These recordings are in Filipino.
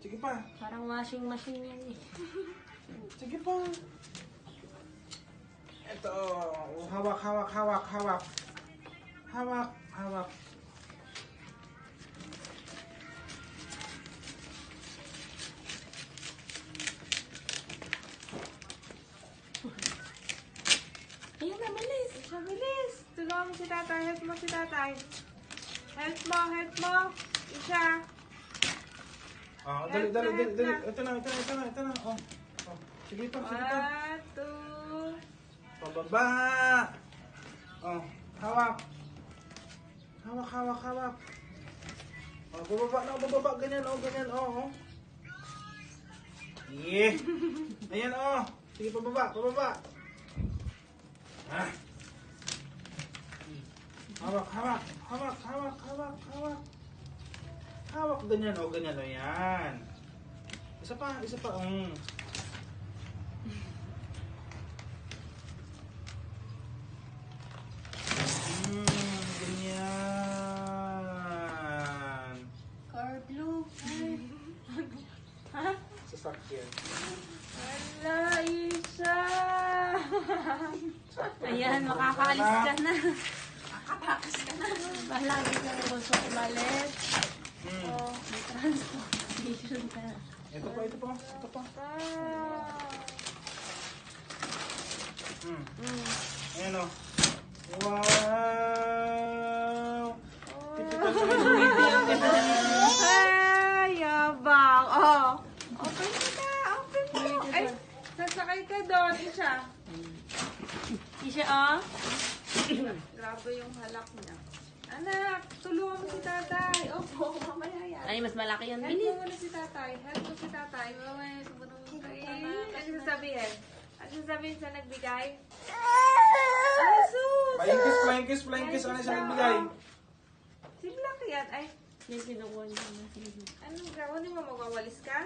Sige pa. Parang washing machine yan eh. Sige pa. Ito. Hawak, hawak, hawak, hawak. Hawak, hawak. Ayun na, bilis. Isha, bilis. Tulungan mo si tatay. Help mo si tatay. Help mo, help mo. Isha. Oh, dali, dali, dali, dali. Ito na, ito na, ito na, ito na. Oh. Oh. Sige pa, sige pa. 1, 2. Pababa. Oh, hawak. Hawak, hawak, hawak. Oh, bababa na, bababa. Ganyan, oh, ganyan, oh, oh. Yeah. Ayan, oh. Sige, pababa, pababa. Ah. Hawak, hawak, hawak, hawak, hawak, hawak. Hawak, ganyan, oh, ganyan, oh, yan. Isa pa, isa pa, ganyan. Car blue. Ha? Sasakyan. Ala, Isha. Ayan, makakaalis ka na. Makakatakas ka na. Balagi ka na gusto umalis. Oh, may transportation ka. Ito pa, ito pa, ito pa. Ayan, oh. Wow! Typical sa Ay, yabang. Oh. Open mo na, open mo. Ay, sasakay ka doon, Isha. Isha, oh. Grabe yung halak niya. Anak, tulungan mo si tatay. Opo, mamaya yan. Ay, mas malaki yan. Help Bilis. mo muna si tatay. Help mo si tatay. Mamaya, sumunod mo kayo. Ano sasabihin? Ano sasabihin sa nagbigay? Ay, sus! Flying kiss, flying kiss. Ano siya nagbigay? Si Black yan. Ay, Yung kinukuha niya na sila. anong gawin mo? Magwawalis ka?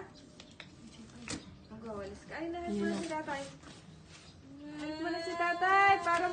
Magwawalis ka? Ay, na-help mo na si tatay. Help mo na si tatay para